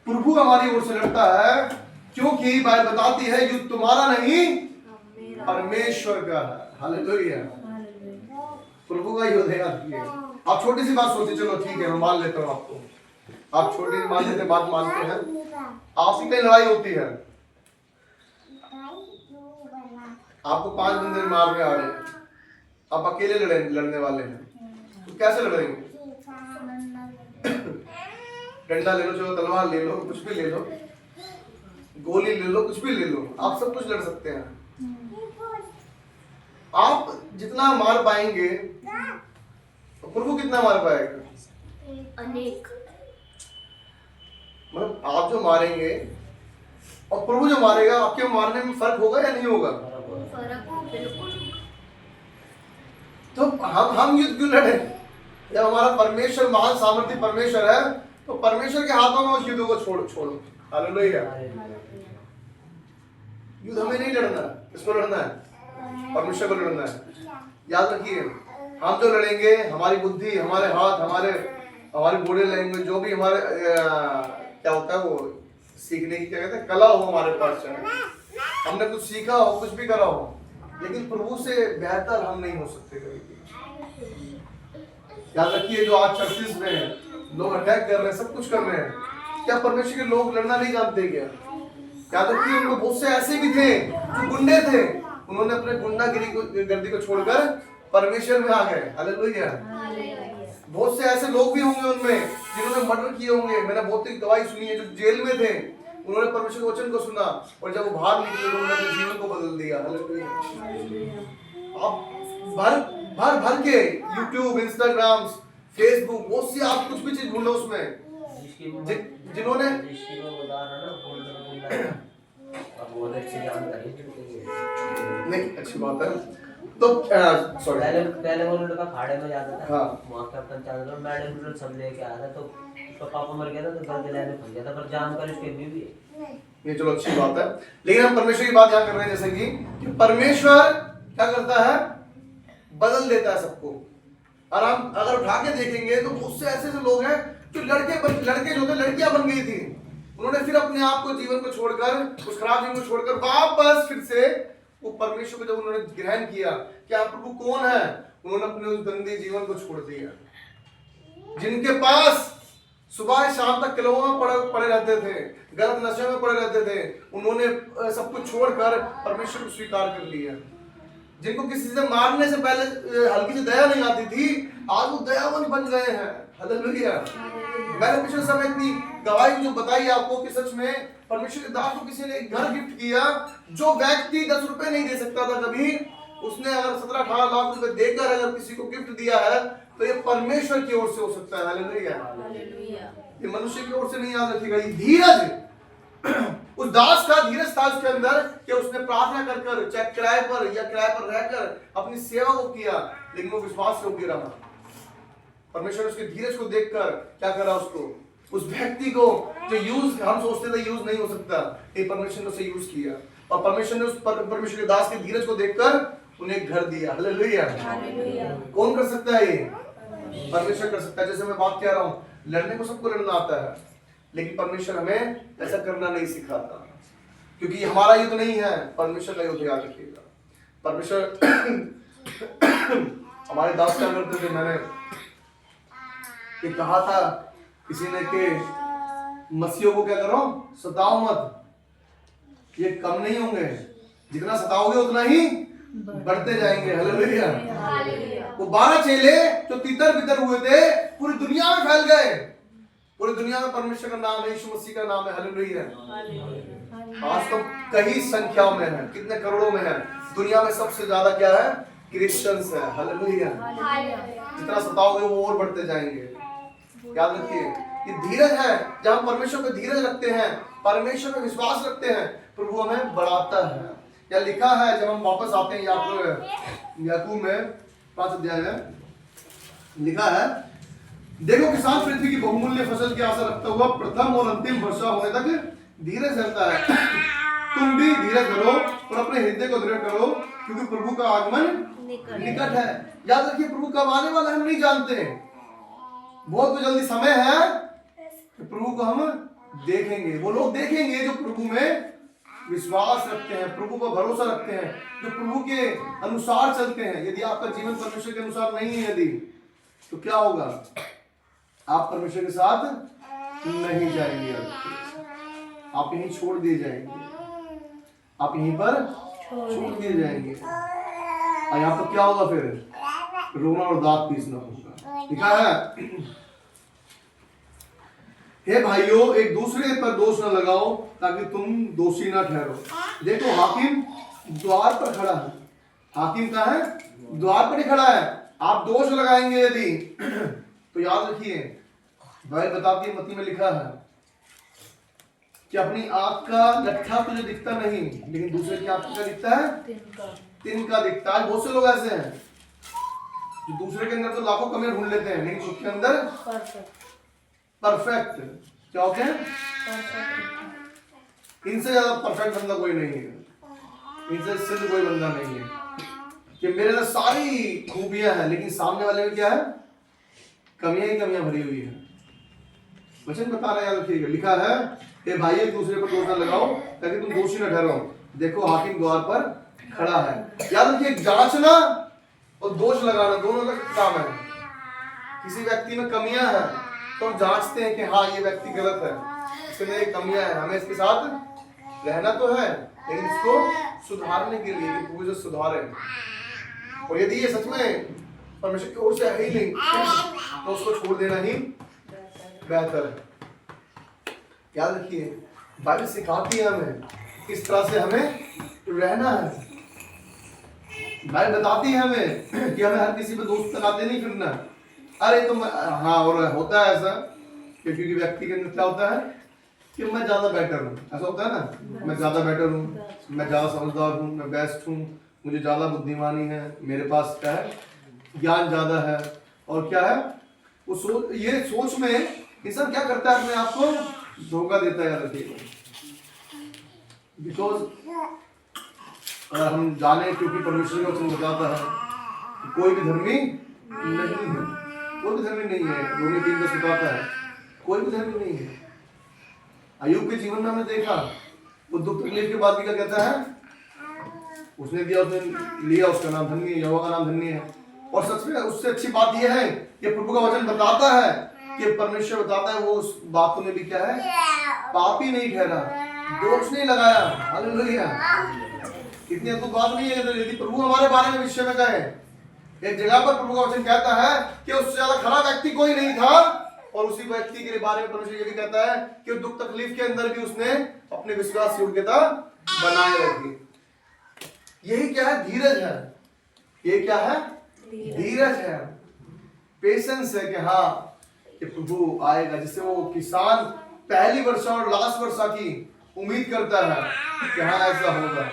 प्रभु हमारी ओर से लड़ता है, क्योंकि बाइबल बताती है युद्ध तुम्हारा नहीं परमेश्वर का है। हालेलुया। प्रभु का युद्ध है। आप छोटी सी बात सोचिए, चलो ठीक है मैं मान लेता हूँ आपको, आप छोटी सी मान लेते, बात मानते हैं, आपसी कहीं लड़ाई होती है, आपको 5 बंदे मारने आ रहे हैं, आप अकेले लड़ने वाले हैं, तो कैसे लड़ेंगे? डंडा ले लो, चलो तलवार ले लो, कुछ भी ले लो, गोली ले लो, कुछ भी ले लो, आप सब कुछ लड़ सकते हैं। आप जितना मार पाएंगे तो प्रभु कितना मार पाएगा? अनेक। मतलब आप जो मारेंगे और प्रभु जो मारेगा, आपके मारने में फर्क होगा या नहीं होगा? तो हम युद्ध क्यों लड़े? जब हमारा परमेश्वर महान सामर्थ्य परमेश्वर है, तो परमेश्वर के हाथों में उस युद्ध को छोड़ो। हालेलुया। युद्ध हमें नहीं लड़ना, किसको लड़ना है? परमेश्वर को लड़ना है। याद रखिए, हम जो लड़ेंगे, हमारी बुद्धि, हमारे हाथ, हमारी बॉडी लैंग्वेज, जो भी हमारे क्या होता है, वो सीखने की क्या कहते हैं, कला हो हमारे पास, चाहे हमने कुछ सीखा हो, कुछ भी करा हो, लेकिन प्रभु से बेहतर हम नहीं हो सकते कभी भी। याद रखिए, जो आज चर्चिस में लोग अटैक कर रहे हैं, सब कुछ कर रहे हैं, क्या परमेश्वर के लोग लड़ना नहीं जानते क्या? याद रखिए, उनको बहुत से ऐसे भी थे जो गुंडे थे, उन्होंने अपने गुंडागिरी गर्दी को छोड़कर परमेश्वर में आ गए। हालेलुया। बहुत से ऐसे लोग भी होंगे उनमें जिन्होंने मर्डर किए होंगे। मैंने बहुत ही गवाही सुनी है, जो जेल में थे उन्होंने परमेश्वर के वचन को सुना और जब वो बाहर निकले तो उन्होंने अपने जीवन को बदल दिया। हालेलुया। आप भर भर भर के YouTube, Instagram, Facebook, बहुत सी आप कुछ भी चीज ढूंढो उसमें जिन्होंने नहीं, अच्छी बात है। तो सॉरी, पहले वो लड़का खाड़े में जाता था। हाँ। वहाँ के अपन चादर और मैडम सब लेके आया था, तो उसका पापा मर गया था तो घर के लाने फंस गया था, पर जानकर उसके बीवी है। ये चलो अच्छी बात है, लेकिन हम परमेश्वर की बात यहाँ कर रहे हैं जैसे कि परमेश्वर क्या करता है, बदल देता है सबको। और हम अगर उठा के देखेंगे तो बहुत से ऐसे लोग हैं जो लड़के जो थे लड़कियां बन गई थी, उन्होंने फिर अपने आप को जीवन को छोड़कर, उस खराब जीवन को छोड़कर वापस फिर से वो परमेश्वर को जब उन्होंने ग्रहण किया कि आप प्रभु कौन है, उन्होंने अपने उस गंदे जीवन को छोड़ दिया। जिनके पास सुबह शाम तक क्लबों में पड़े रहते थे, गलत नशे में पड़े रहते थे, उन्होंने सब कुछ छोड़कर परमेश्वर को स्वीकार कर लिया। जिनको किसी से मारने से पहले हल्की सी दया नहीं आती थी, आज वो दयावान बन गए हैं। हालेलुया। मैंने पिछले समय इतनी गवाही जो बताई आपको कि सच में परमेश्वर के दास को किसी ने एक घर गिफ्ट किया, जो व्यक्ति 10 रुपए नहीं दे सकता था कभी, उसने अगर 17-18 लाख रुपए देकर अगर किसी को गिफ्ट दिया है तो ये परमेश्वर की ओर से हो सकता है। हालेलुया। ये मनुष्य की ओर से नहीं, याद रखिएगा। ये धीरज उस दास का धीरज था उसके अंदर कि उसने प्रार्थना कर कर, चाहे किराए पर या किराए पर रहकर अपनी सेवा को किया, लेकिन वो विश्वास से योग्य रहा। परमेश्वर उसके धीरज को देखकर क्या करा, उसको, उस व्यक्ति को जो यूज हम सोचते थे यूज नहीं हो सकता, ये परमेश्वर ने उसे यूज किया और परमेश्वर ने उस परमेश्वर के दास के धीरज को देखकर उन्हें एक घर दिया। हालेलुया। कौन कर सकता है? ये परमेश्वर कर सकता है। जैसे मैं बात कह रहा हूँ, लड़ने को सबको लड़ना आता है, लेकिन परमेश्वर हमें ऐसा करना नहीं सिखाता, क्योंकि हमारा युद्ध नहीं है, परमेश्वर का युद्ध। याद रखिएगा, परमेश्वर हमारे दास क्या करते थे, मैंने कहा था किसी ने कि मसीहों को क्या करो, सताओ मत, ये कम नहीं होंगे, जितना सताओगे उतना ही बढ़ते जाएंगे। हालेलुया। वो 12 चेले जो तितर बितर हुए थे पूरी दुनिया में फैल गए, पूरी दुनिया में परमेश्वर का नाम है, यीशु मसीह का नाम है। हालेलुया। आज तो कई संख्याओं में है, कितने करोड़ों में है, दुनिया में सबसे ज्यादा क्या है, क्रिश्चियंस है। हालेलुया। जितना सताओगे वो और बढ़ते जाएंगे। याद रखिए, ये धीरज है, जब हम परमेश्वर पे धीरज रखते हैं, परमेश्वर पे विश्वास रखते हैं, प्रभु हमें बढ़ाता है। या लिखा है, जब हम वापस आते हैं याकूब में 5 अध्याय में लिखा है, देखो किसान पृथ्वी की बहुमूल्य फसल की आशा रखता हुआ प्रथम और अंतिम वर्षा होने तक धीरज रहता है। तुम भी धीरज धरो और अपने हृदय को दृढ़ करो, क्योंकि प्रभु का आगमन निकट है। याद रखिए, प्रभु कब आने वाला है हम नहीं जानते, बहुत जल्दी समय है कि प्रभु को हम देखेंगे। वो लोग देखेंगे जो प्रभु में विश्वास रखते हैं, प्रभु पर भरोसा रखते हैं, जो प्रभु के अनुसार चलते हैं। यदि आपका जीवन परमेश्वर के अनुसार नहीं है यदि, तो क्या होगा, आप परमेश्वर के साथ नहीं जाएंगे, आप यहीं छोड़ दिए जाएंगे, आप यहीं पर छोड़ दिए जाएंगे। और यहाँ पर क्या होगा, फिर रोना और दांत पीसना होगा। लिखा है, हे भाइयों, एक दूसरे पर दोष न लगाओ ताकि तुम दोषी न ठहरो। देखो हाकिम द्वार पर खड़ा है। हाकिम कहाँ है? द्वार पर ही खड़ा है। आप दोष लगाएंगे यदि तो याद रखिए, बाइबल बताती है, मत्ती में लिखा है कि अपनी आंख का लट्ठा तुझे दिखता नहीं, लेकिन दूसरे की आंख का दिखता है, तिनका दिखता है। बहुत से लोग ऐसे हैं जो दूसरे के अंदर तो लाखों कमियां ढूंढ लेते हैं, लेकिन खुद के अंदर परफेक्ट क्या होते हैं? इनसे ज्यादा परफेक्ट बंदा कोई नहीं है, इनसे सिद्ध कोई बंदा नहीं है कि मेरे अंदर सारी खूबियां हैं, लेकिन सामने वाले में क्या है, कमियां ही कमियां भरी हुई है। वचन बता रहा है, याद रखिएगा, लिखा है, हे भाई एक दूसरे पर दोष न लगाओ ताकि तुम दोषी न ठहरो। देखो हाकिम द्वार पर खड़ा है। याद रखिए, जांचना और दोष लगाना दोनों अलग काम है। किसी व्यक्ति में कमियां हैं तो हम जांचते हैं कि हाँ ये व्यक्ति गलत है, इसके अंदर कमियां हैं, हमें इसके साथ रहना तो है, लेकिन इसको सुधारने के लिए प्रभु से सुधारे। और यदि ये सच में परमेश्वर की ओर से है ही नहीं तो उसको छोड़ देना ही बेहतर है। याद रखिए बाइबल सिखाती है हमें किस तरह से हमें रहना है। बाइबल बताती है हमें कि हमें हर किसी पे दोस्त लगाते नहीं फिरना। अरे तो हाँ, और होता है ऐसा कि क्योंकि व्यक्ति के अंदर क्या होता है कि मैं ज्यादा बेटर हूँ, ऐसा होता है ना, मैं ज्यादा बेटर हूँ, मैं ज्यादा समझदार हूँ, मैं बेस्ट हूँ, मुझे ज्यादा बुद्धिमानी है, मेरे पास क्या है ज्ञान ज्यादा है। और क्या है वो सोच, ये सोच में इंसान क्या करता है अपने आप को धोखा देता है। याद रखिएगा बिकॉज अगर हम जाने क्योंकि परमेश्वर का वचन बताता है कि कोई भी धर्मी नहीं है, कोई भी धर्मी नहीं है। रोमी 3:10 बताता है कोई भी धर्मी नहीं है। अय्यूब के जीवन में हमने देखा वो दुख तकलीफ के बाद भी क्या कहता है, उसने दिया उसने लिया, उसका नाम धन्य है, यहोवा का नाम धन्य है। और सच में उससे अच्छी बात यह है कि प्रभु का वचन बताता है कि परमेश्वर बताता है वो उस बातों में भी क्या है पापी नहीं ठहरा, दोष नहीं लगाया। हालेलुया। कितनी अद्भुत बात नहीं है यदि प्रभु हमारे बारे में विषय में कहे। एक जगह पर प्रभु का वचन कहता है कि उससे ज्यादा खराब व्यक्ति कोई नहीं था और उसी व्यक्ति के बारे में परमेश्वर ये भी कहता है कि दुख तकलीफ के अंदर भी उसने अपने विश्वास योग्यता बनाए रखी। यही क्या है धीरज है। ये क्या है धीरज है, पेशेंस है कि हाँ कि प्रभु आएगा। जिससे वो किसान पहली वर्षा और लास्ट वर्षा की उम्मीद करता है कि हाँ ऐसा होगा।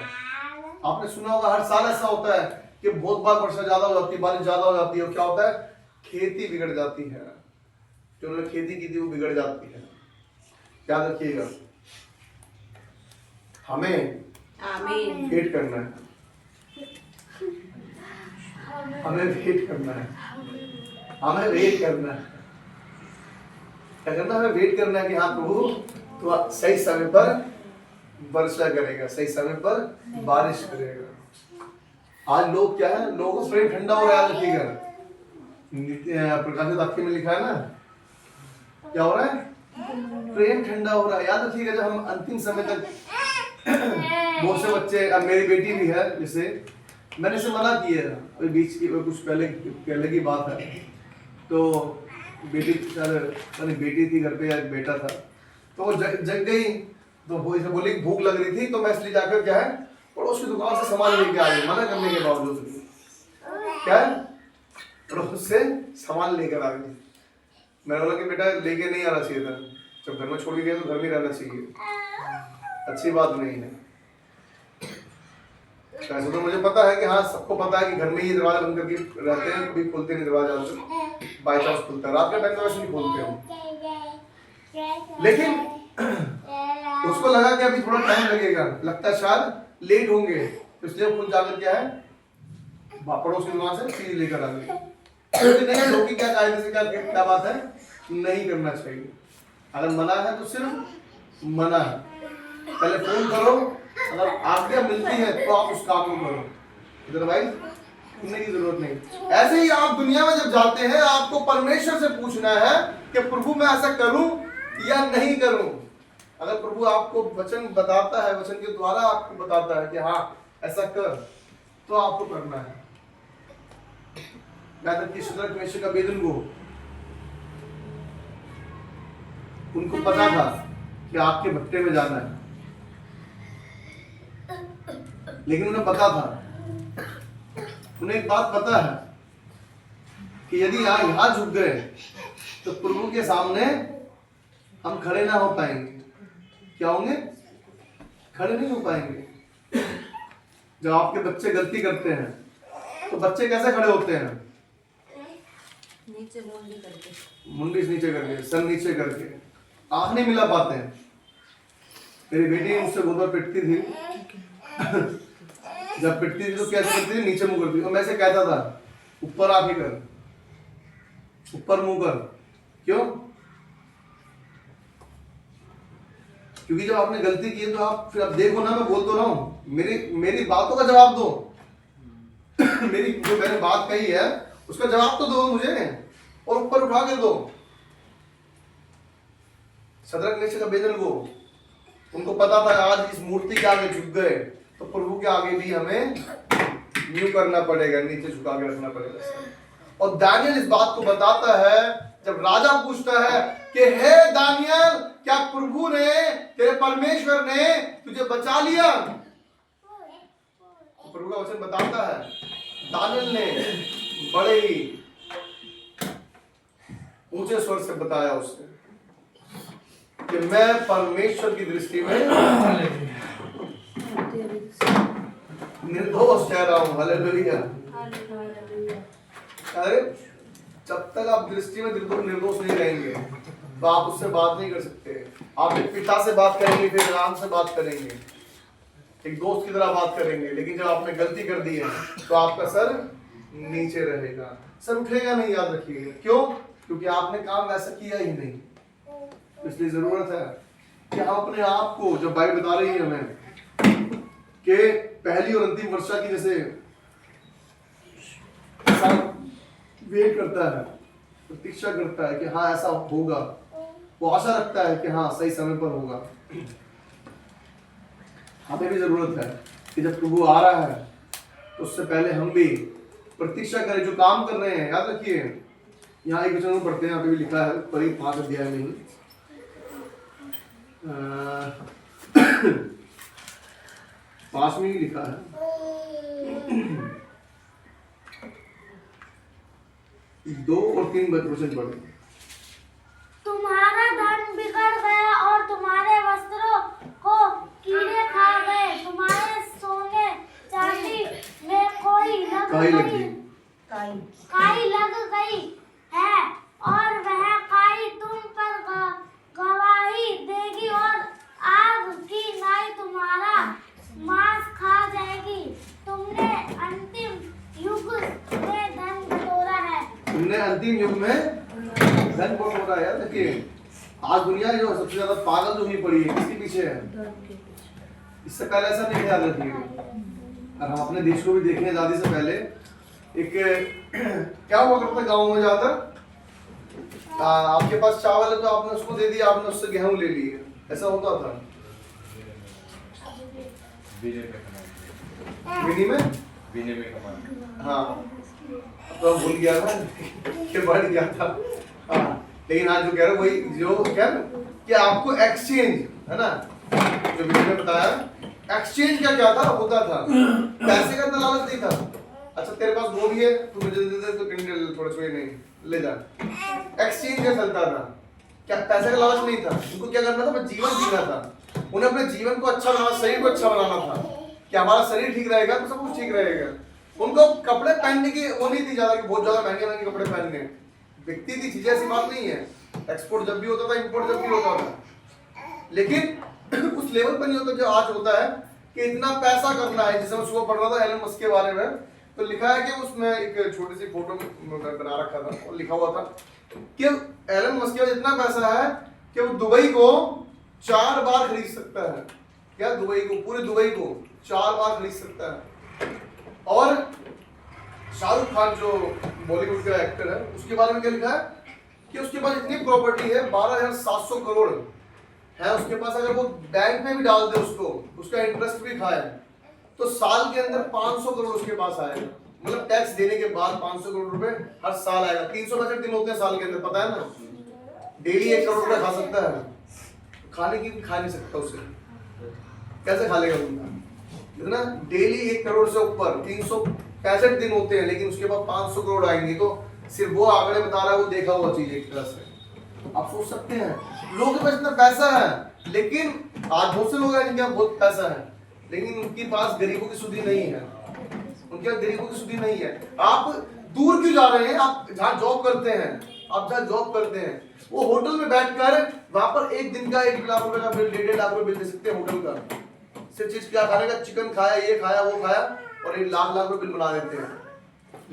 आपने सुना होगा हर साल ऐसा होता है कि बहुत बार वर्षा ज्यादा हो जाती है, बारिश ज्यादा हो जाती है और क्या होता है खेती बिगड़ जाती है। जो उन्होंने खेती की थी वो बिगड़ जाती है। याद रखिएगा हमें वेट करना है, हमें वेट करना है, हमें वेट करना है। क्या करना, हमें वेट करना है कि हाँ प्रभु तो सही समय पर वर्षा करेगा, सही समय पर बारिश करेगा। आज लोग क्या है, लोगों का प्रेम ठंडा हो रहा है। देखिएगा प्रकाशित वाक्य में लिखा है ना, क्या हो रहा है, प्रेम ठंडा हो रहा है। याद रखिएगा जब हम अंतिम समय तक बहुत से बच्चे, अब मेरी बेटी भी है, जैसे मैंने इसे मना किया अभी बीच की कुछ पहले की बात है। तो बेटी बेटी थी घर पे या एक बेटा था, तो वो जग गई तो वो इसे बोली भूख लग रही थी, तो मैं इसलिए जाकर क्या है पड़ोस की दुकान से सामान लेके आ गई, मना करने के बावजूद भी क्या है पड़ोस से सामान लेकर आ गई। मैंने बोला कि बेटा लेके नहीं आना चाहिए था, जब घर में छोड़ के गए तो घर में रहना चाहिए, अच्छी बात नहीं है। ऐसा तो मुझे पता है कि हाँ सबको पता है कि घर में ही दरवाजा बंद करके रहते हैं, कभी खोलते नहीं दरवाजा, बाई चांस खुलता है, रात के टाइम तो वैसे नहीं खोलते हम। लेकिन उसको लगा कि अभी थोड़ा टाइम लगेगा, लगता है शायद लेट होंगे, तो इसलिए खुद जाकर क्या है पड़ोस की दुकान से चीज लेकर आ गई। नहीं लोग की क्या कायदे से क्या बात है, नहीं करना चाहिए। अगर मना है तो सिर्फ मना है, पहले फोन करो, अगर आज्ञा मिलती है तो आप उस काम को करो, अदरवाइज सुनने की जरूरत नहीं। ऐसे ही आप दुनिया में जब जाते हैं आपको परमेश्वर से पूछना है कि प्रभु मैं ऐसा करूं या नहीं करूं। अगर प्रभु आपको वचन बताता है, वचन के द्वारा आपको बताता है कि हाँ ऐसा कर, तो आपको करना है। शद्रक मेशक अबेदनगो उनको पता था कि आग के भट्टे में जाना है, लेकिन उन्हें पता था, उन्हें एक बात पता है कि यदि यहाँ झुक गए तो प्रभु के सामने हम खड़े ना हो पाएंगे। क्या होंगे, खड़े नहीं हो पाएंगे। जब आपके बच्चे गलती करते हैं तो बच्चे कैसे खड़े होते हैं, नीचे मुंडी करके, मुंडी नीचे करके, सर नीचे करके, आंख नहीं मिला पाते हैं। मेरी बेटी मुझसे बहुत बार पिटती थी जब पिटती थी तो कैसे करती थी, नीचे मुंह करती थी। और मैं से कहता था ऊपर आके कर, ऊपर मुंह कर। क्यों, क्योंकि जब आपने गलती की है तो आप फिर अब देखो ना, मैं बोल तो रहा हूं, मेरी बातों का जवाब दो मेरी जो मैंने बात कही है उसका जवाब तो दो मुझे, और ऊपर उठा के दो। शद्रक मेशक अबेदनगो उनको पता था आज इस मूर्ति के आगे झुक गए तो प्रभु के आगे भी हमें न्यू करना पड़ेगा, नीचे झुका के रखना पड़ेगा। और दानियल इस बात को बताता है जब राजा पूछता है कि हे दानियल, क्या प्रभु ने, तेरे परमेश्वर ने तुझे बचा लिया? तो प्रभु का वचन बताता है दानियल ने बड़े ही ऊंचे स्वर से बताया उससे कि मैं परमेश्वर की दृष्टि में निर्दोष ठहरा हूं। हालेलुया। अरे जब तक आप दृष्टि में निर्दोष नहीं रहेंगे तो आप उससे बात नहीं कर सकते। आप एक पिता से बात करेंगे, फिर राम से बात करेंगे, एक दोस्त की तरह बात करेंगे, लेकिन जब आपने गलती कर दी है तो आपका सर नीचे रहेगा, सर उठेगा नहीं। याद रखिएगा। क्यों? क्योंकि आपने काम वैसा किया ही नहीं। इसलिए जरूरत है कि हम अपने आप को, जब बाइबल बता रही है हमें कि पहली और अंतिम वर्षा की जैसे वेट करता है, प्रतीक्षा करता है कि हाँ ऐसा होगा, वो आशा रखता है कि हाँ सही समय पर होगा। हमें भी जरूरत है कि जब प्रभु आ रहा है तो उससे पहले हम भी प्रतीक्षा करें जो काम कर रहे हैं। याद रखिए, यहाँ एक वचन पढ़ते हैं, यहाँ पे भी लिखा है करीब 5 अध्याय में ही, 5 में ही लिखा है, 2 और 3 वचन पढ़े। तुम्हारा धन बिगड़ गया और तुम्हारे वस्त्रों को कीड़े खा गए, तुम्हारे सोने चांदी में काई लग गई है, और वह काई तुम पर गवाही देगी, और आग की नाई तुम्हारा मांस खा जाएगी। तुमने अंतिम युग में धन बटोरा है। तुमने अंतिम युग में धन बटोरा है। देखिए आज दुनिया जो सबसे ज्यादा पागल जो हुई पड़ी है, किसके पीछे है? इससे पहले ऐसा नहीं, ख्याल रखिएगा। और हम अपने देश को भी देखें, आजादी से पहले एक क्या हुआ करता गाँव में ज्यादातर, आपके पास चावल है तो आपने उसको दे दिया, आपने उससे गेहूं ले लिए, ऐसा होता था। बीने में हाँ, तो भूल गया था कि बढ़ गया था। हाँ, लेकिन आज जो कह रहे वही जो क्या कि आपको एक्सचेंज है ना, जो बीने में बताया, एक्सचेंज क्या था, होता था। पैसे का इतना लालच नहीं था। अच्छा तेरे पास गोभी है, तू मुझे दे दे, तो थोड़ा सा नहीं ले जा। एक्सचेंज का चलता था। क्या पैसे का लालच नहीं था, उनको क्या करना था, जीवन जीना था। उन्हें अपने जीवन को अच्छा बनाना, शरीर को अच्छा बनाना था कि हमारा शरीर ठीक रहेगा तो सब कुछ ठीक रहेगा। उनको कपड़े पहनने की वो नहीं थी ज्यादा कि बहुत ज्यादा महंगे महंगे कपड़े पहनने, बिकती थी चीजें, ऐसी बात नहीं है। एक्सपोर्ट जब भी होता था, इंपोर्ट जब भी होता था, लेकिन उस लेवल पर नहीं होता जो आज होता है कि इतना पैसा करना है। जैसे मैं सुबह पढ़ रहा था एलन मस्क के बारे में, तो लिखा है कि उसमें एक छोटी सी फोटो बना रखा था और लिखा हुआ था कि एलन मस्क के पास इतना पैसा है कि वो दुबई को 4 बार खरीद सकता है। क्या दुबई को, पूरे दुबई को 4 बार खरीद सकता है। और शाहरुख खान जो बॉलीवुड का एक्टर है, उसके बारे में क्या लिखा है कि उसके पास इतनी प्रॉपर्टी है, 12,700 करोड़ है उसके पास। अगर वो बैंक में भी डाल दे उसको, उसका इंटरेस्ट भी खाए, तो साल के अंदर 500 करोड़ उसके पास आएगा। मतलब टैक्स देने के बाद 500 करोड़ रुपए हर साल आएगा। 365 दिन होते हैं साल के अंदर, पता है ना। डेली 1 करोड़ रुपए खा सकता है, खाने की भी खा नहीं सकता उसे, कैसे खा लेगा इतना? डेली 1 करोड़ से ऊपर 365 दिन होते हैं, लेकिन उसके बाद 500 करोड़ आएंगे। तो सिर्फ वो आंकड़े बता रहा है, वो देखा हुआ चीज एक तरह से। आप सोच सकते हैं लोगों के पास इतना पैसा है, लेकिन आज बहुत से लोग हैं जिनके पास बहुत पैसा है, लेकिन उनके पास गरीबों की सुधि नहीं है। उनके पास गरीबों की सुधि नहीं है। आप दूर क्यों जा रहे हैं? आप जहाँ जॉब करते हैं, आप जहाँ जॉब करते हैं, वो होटल में बैठकर वहां पर एक दिन का 1 लाख रुपए का बिल, 1.5 लाख रुपए बिल दे सकते हैं होटल का। सिर्फ चीज क्या खाने का, चिकन खाया, ये खाया, वो खाया, और 1 लाख रुपए बिल बना देते हैं।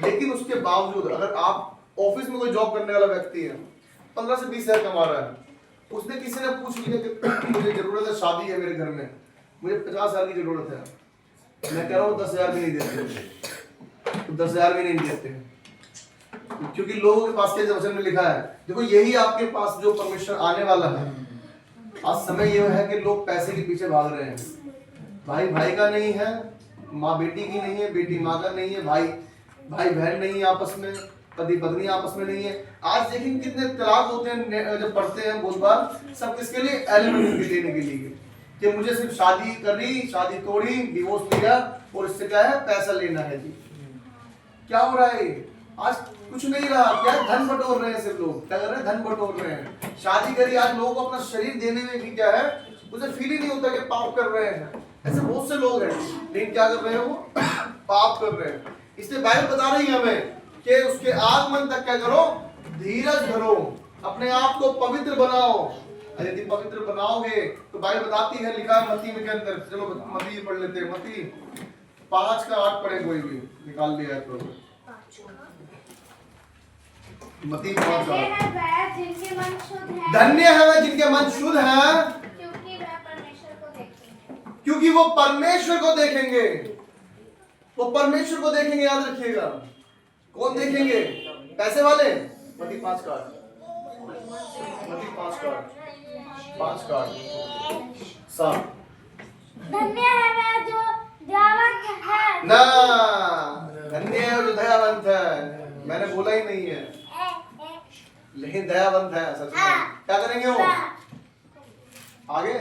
लेकिन उसके बावजूद अगर आप ऑफिस में कोई जॉब करने वाला व्यक्ति है, 15 से 20 हजार कमा रहा है, उसने किसी ने पूछ लिया कि मुझे जरूरत है, शादी है मेरे घर में, मुझे 50 हजार की जरूरत है, मैं कह रहा हूँ 10 हजार भी नहीं देते, तो 10 हजार भी नहीं देते, क्योंकि लोगों के पास के वचन में लिखा है। देखो यही आपके पास जो परमेश्वर आने वाला है। आज समय यह है कि लोग पैसे के पीछे भाग रहे हैं। भाई भाई का नहीं है, माँ बेटी की नहीं है, बेटी माँ का नहीं है, भाई भाई बहन नहीं है आपस में, पति पत्नी आपस में नहीं है। आज देखेंगे कितने तलाक होते हैं जब पढ़ते हैं बहुत बार, सब किसके लिए? एलिमेंट लेने के लिए, कि मुझे सिर्फ शादी करी, शादी तोड़ी, डिवोर्स लिया और इससे क्या है? पैसा लेना है जी। क्या हो रहा है? आज कुछ नहीं रहा, क्या धन बटोर रहे हैं सिर्फ लोग। क्या कर रहे हैं? धन बटोर रहे हैं। शादी करी, आज लोगों को अपना शरीर देने में भी क्या है, उसे फील ही नहीं होता कि पाप कर रहे हैं। ऐसे बहुत से लोग हैं, लेकिन क्या कर रहे हैं? वो पाप कर रहे हैं। इसलिए बाइबल बता रही है हमें कि उसके आगमन तक क्या करो? धीरज धरो, अपने आप को पवित्र बनाओ। यदि पवित्र बनाओगे तो बाइबल बताती है, लिखा है मत्ती में के अंदर। चलो मत्ती पढ़ लेते हैं। मत्ती 5:8 पढ़े, कोई भी निकाल लिया तो। मत्ती 5:8। जिनके मन शुद्ध है, धन्य है वे जिनके मन शुद्ध हैं, क्योंकि वह परमेश्वर को देखेंगे। क्योंकि वो परमेश्वर को देखेंगे। वो परमेश्वर को देखेंगे, याद रखिएगा। कौन देखेंगे? पैसे वाले? मत्ती 5:8। मत्ती 5:8। धन्य है वह जो दयावंत है। ना, धन्य है जो दयावंत है। मैंने बोला ही नहीं है, लेकिन दयावंत है सच में। क्या करेंगे वो? आगे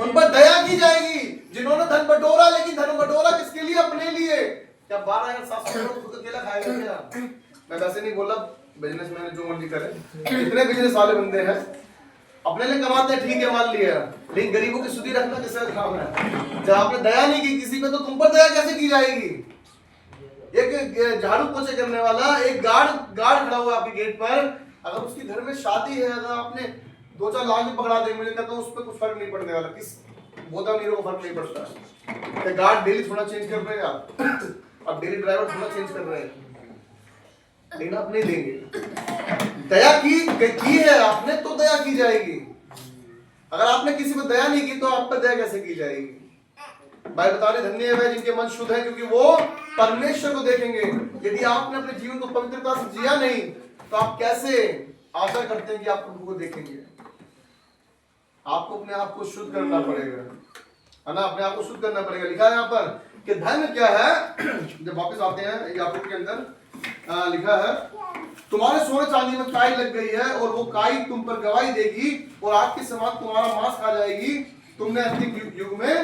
उन पर दया की जाएगी जिन्होंने धन बटोरा। लेकिन धन बटोरा किसके लिए? अपने लिए। क्या 12,700 खुद अकेला खाएगा क्या? मैं वैसे नहीं बोला, बिजनेसमैन जो मर्जी करे, इतने बिजनेस वाले बंदे हैं अपने लिए कमाते हैं, ठीक है मान लिया, लेकिन गरीबों की सुधि रखना किसका काम है? जब आपने दया नहीं की किसी पे, तो तुम पर दया कैसे की जाएगी? एक झाड़ू पोछे करने वाला, एक गार्ड खड़ा हुआ आपके गेट पर, अगर उसके घर में शादी है, अगर आपने 2-4 लाख भी पकड़ा दे, मुझे कहता हूँ उस पर कुछ फर्क नहीं पड़ने वाला। किस बोधा नीरो को फर्क नहीं पड़ता। गार्ड डेली थोड़ा चेंज कर रहे हैं आप डेली ड्राइवर थोड़ा चेंज कर रहे हैं, लेकिन आप नहीं देंगे। दया की है आपने तो दया की जाएगी। अगर आपने किसी पर दया नहीं की तो आप पर दया कैसे की जाएगी? बाइबल बता रहे धन्य है वे जिनके मन शुद्ध है, क्योंकि वो परमेश्वर को देखेंगे। यदि आपने अपने जीवन को पवित्रता से जिया नहीं, तो आप कैसे आशा करते हैं कि आप प्रभु को देखेंगे? आपको अपने आप को शुद्ध करना पड़ेगा, है ना? अपने आप को शुद्ध करना पड़ेगा। लिखा है यहाँ पर कि धन क्या है? जब वापस आते हैं याकूब के अंदर लिखा है, तुम्हारे सोने चांदी में काई लग गई है और वो काई तुम पर गवाही देगी और आग के समान तुम्हारा मांस खा जाएगी। तुमने अंतिम युग में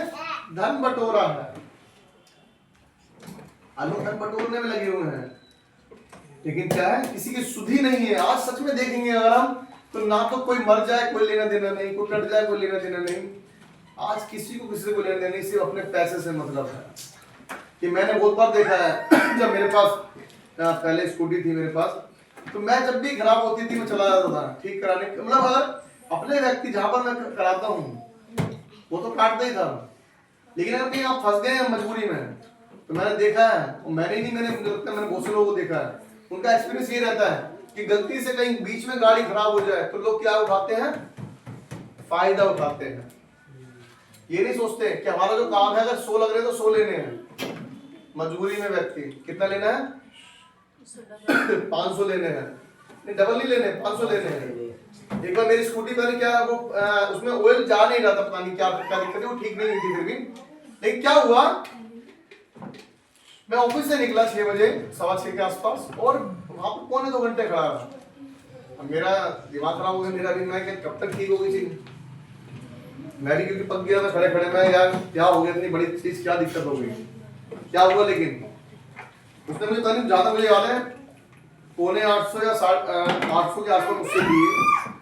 धन बटोरा है। लोग धन बटोरने में लगे हुए हैं, लेकिन क्या है? किसी की सुधि नहीं है। आज सच में देखेंगे अगर हम, तो ना तो कोई मर जाए कोई लेना देना नहीं, कोई कट जाए कोई लेना देना नहीं। आज किसी को किसी से कोई लेना देना नहीं, सिर्फ अपने पैसे से मतलब है। कि मैंने बहुत बार देखा है, जब मेरे पास पहले स्कूटी थी मेरे पास, तो मैं जब भी खराब होती थी मैं चला जाता था ठीक कराने। मतलब अगर अपने व्यक्ति जहां पर मैं कराता हूँ वो तो काटता ही था, लेकिन अगर कहीं आप फंस गए हैं मजबूरी में, तो मैंने देखा है, और मैंने नहीं, मैंने बहुत से लोगों को देखा है, उनका एक्सपीरियंस ये रहता है कि गलती से कहीं बीच में गाड़ी खराब हो जाए तो लोग क्या उठाते हैं? फायदा उठाते हैं। ये नहीं सोचते कि हमारा जो काम है अगर 100 लग रहे हैं तो 100 लेने हैं। मजबूरी में व्यक्ति कितना लेना है? 500 लेने हैं, नहीं डबल नहीं लेने, 500 लेने हैं। एक बार मेरी स्कूटी पर क्या वो उसमें ऑयल जा नहीं रहा था, पता नहीं क्या दिक्कत है, वो ठीक नहीं हुई थी फिर भी। लेकिन क्या हुआ, मैं ऑफिस से निकला 6 बजे, 6:15 के आसपास, और वहां पर 1.25 घंटे खड़ा रहा। अब मेरा दिमाग खराब हो गया, मेरा भी, मैं कब तक ठीक हो गई थी मैं भी, क्योंकि पक गया था खड़े खड़े में, यार क्या हो गया, इतनी बड़ी चीज क्या दिक्कत हो गई, क्या हुआ। लेकिन उसने मुझे तारीफ ज्यादा मुझे याद है 750 या 800 के आसपास उससे लिए,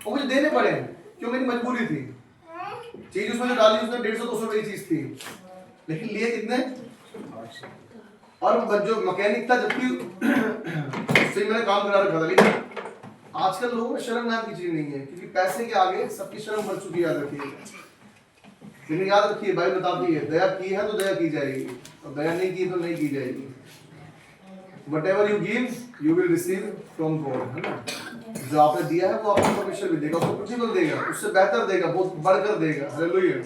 और मुझे देने पड़े, क्यों? मेरी मजबूरी थी। चीज उसमें जो डाली उसमें 150-200 रुपए की चीज थी, लेकिन लिए कितने? और जो मैकेनिक था, जबकि उससे मैंने काम करा रखा था। लेकिन आजकल लोगों में शर्म नाम की चीज नहीं है, क्योंकि पैसे के आगे सबकी शर्म बढ़ चुकी है। याद रखिए, लेकिन याद रखिए बाइबल बताती है दया की है तो दया की जाएगी, और दया नहीं की तो नहीं की जाएगी। Whatever you give, you will receive from God, है ना? जो आपने दिया है वो आपको परमेश्वर भी देगा, उसको प्रतिफल देगा, उससे बेहतर देगा, बहुत बढ़कर देगा। हालेलुया।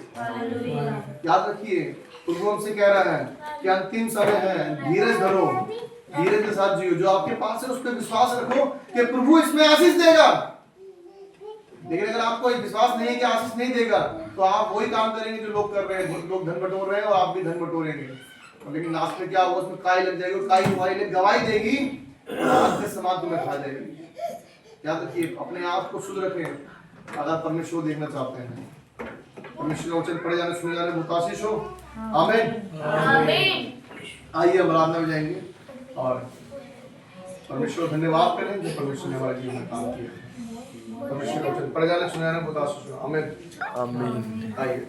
याद रखिए, प्रभु हमसे कह रहा है कि अंतिम समय है, धीरज धरो, धीरज के साथ जियो। जो आपके पास है उस पर विश्वास रखो कि प्रभु इसमें आशीष देगा। लेकिन अगर आपको विश्वास नहीं है कि आशीष नहीं देगा, तो आप वही काम करेंगे जो लोग कर रहे हैं। लोग धन बटोर रहे हैं और आप भी धन बटोरेंगे, लेकिन लास्ट में क्या होगा? उसमें काई लग जाएगी, और काई तुम्हारे लिए गवाही देगी आद्य समान तुम्हें खा जाएगी। याद रखिए, अपने आप को शुद्ध रखें अगर परमेश्वर देखना चाहते हैं। परमेश्वर का वचन पढ़े जाने सुने जाने बहुत आशीष हो। आमीन। आइए हम आराधना में जाएंगे और परमेश्वर धन्यवाद करें जो परमेश्वर ने हमारे जीवन में काम किया। परमेश्वर का वचन पढ़े जाने सुने जाने बहुत आशीष हो। आमीन। आइए।